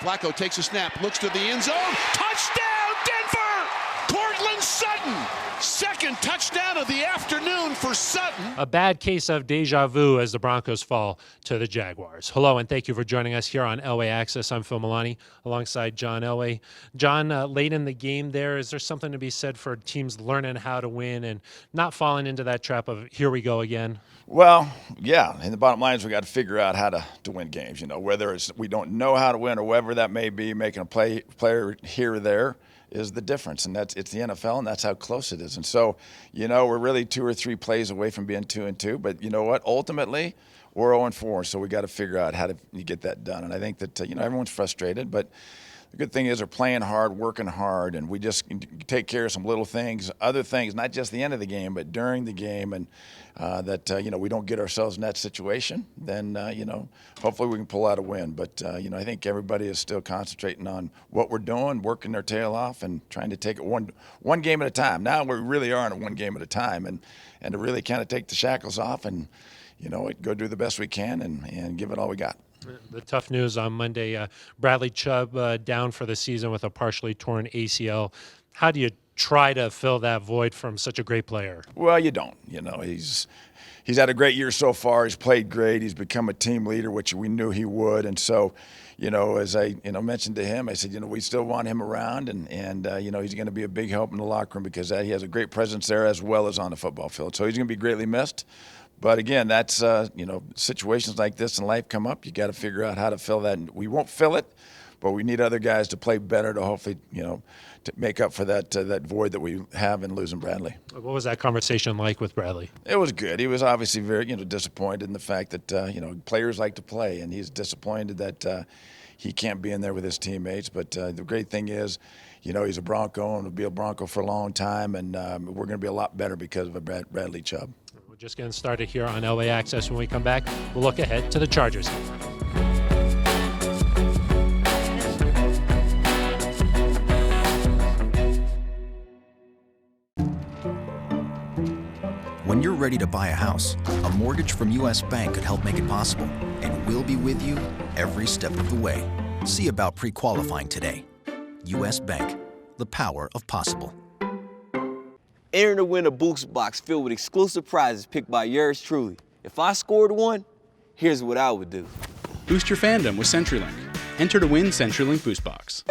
Flacco takes a snap, looks to the end zone. Touchdown, Denver! Cortland Sutton. Second touchdown of the afternoon for Sutton. A bad case of deja vu as the Broncos fall to the Jaguars. Hello, and thank you for joining us here on Elway Access. I'm Phil Milani alongside John Elway. John, late in the game there, is there something to be said for teams learning how to win and not falling into that trap of here we go again? Well, yeah, and the bottom line is we got to figure out how to win games. You know, whether it's we don't know how to win or whatever that may be, making a player here or there is the difference, and it's the NFL, and that's how close it is. And so, you know, we're really 2 or 3 plays away from being 2-2. But you know what? Ultimately, we're 0-4, so we got to figure out how to get that done. And I think that you know, everyone's frustrated, but the good thing is they're playing hard, working hard, and we just take care of some little things, other things, not just the end of the game, but during the game, and you know, we don't get ourselves in that situation. Then you know, hopefully we can pull out a win. But you know, I think everybody is still concentrating on what we're doing, working their tail off, and trying to take it one game at a time. Now we really are in a one game at a time, and to really kind of take the shackles off, and you know, go do the best we can, and give it all we got. The tough news on Monday, Bradley Chubb down for the season with a partially torn ACL. How do you try to fill that void from such a great player? Well, you don't. You know, he's had a great year so far. He's played great. He's become a team leader, which we knew he would. And so, you know, as I mentioned to him, I said, you know, we still want him around, and you know, he's going to be a big help in the locker room because he has a great presence there as well as on the football field. So he's going to be greatly missed. But again, that's you know, situations like this in life come up. You got to figure out how to fill that. And we won't fill it, but we need other guys to play better to hopefully, you know, to make up for that void that we have in losing Bradley. What was that conversation like with Bradley? It was good. He was obviously very, you know, disappointed in the fact that you know, players like to play, and he's disappointed that he can't be in there with his teammates. But the great thing is, you know, he's a Bronco and will be a Bronco for a long time, and we're going to be a lot better because of Bradley Chubb. We're just getting started here on Elway Access. When we come back, we'll look ahead to the Chargers game. When you're ready to buy a house, a mortgage from U.S. Bank could help make it possible, and we'll be with you every step of the way. See about pre-qualifying today. U.S. Bank, the power of possible. Enter to win a boost box filled with exclusive prizes picked by yours truly. If I scored one, here's what I would do. Boost your fandom with CenturyLink. Enter to win CenturyLink Boost Box.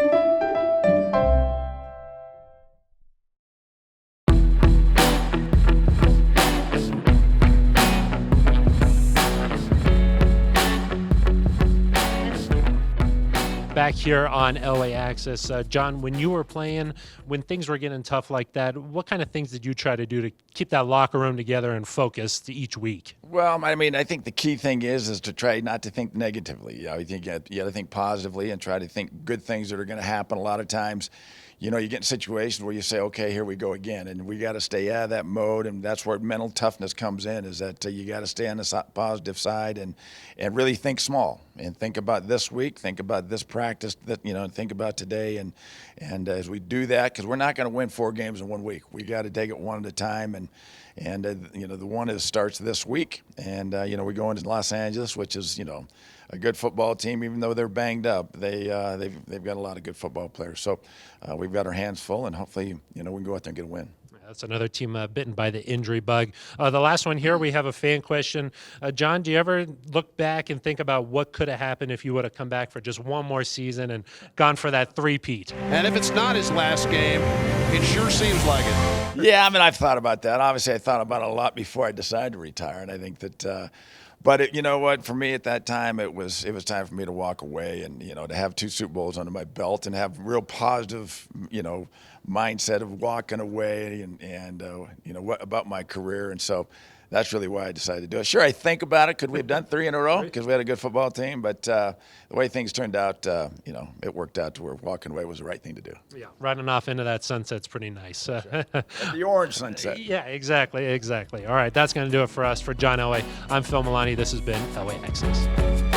Back here on Elway Access. John, when you were playing, when things were getting tough like that, what kind of things did you try to do to keep that locker room together and focused each week? Well, I mean, I think the key thing is to try not to think negatively. You know, you got to think positively and try to think good things that are going to happen. A lot of times, you know, you get in situations where you say, okay, here we go again. And we got to stay out of that mode. And that's where mental toughness comes in, is that you got to stay on the positive side and really think small and think about this week, think about this practice, that, you know, and think about today. And as we do that, because we're not going to win 4 games in 1 week. We got to take it one at a time. And you know, the one starts this week. And, you know, we go into Los Angeles, which is, you know, a good football team. Even though they're banged up, they've got a lot of good football players. So we've got our hands full, and hopefully, you know, we can go out there and get a win. That's another team bitten by the injury bug. The last one here, we have a fan question. John, do you ever look back and think about what could have happened if you would have come back for just one more season and gone for that three-peat? And if it's not his last game, it sure seems like it. Yeah, I mean, I've thought about that. Obviously, I thought about it a lot before I decided to retire, and I think that but you know what? For me at that time, it was time for me to walk away, and you know, to have 2 Super Bowls under my belt and have real positive, you know, mindset of walking away and you know, what about my career. And so that's really why I decided to do it. Sure, I think about it. Could we have done 3 in a row because we had a good football team? But the way things turned out, you know, it worked out to where walking away was the right thing to do. Yeah, riding off into that sunset's pretty nice. Sure. The orange sunset. Yeah, exactly. All right, that's going to do it for us. For John Elway, I'm Phil Milani. This has been Elway Access.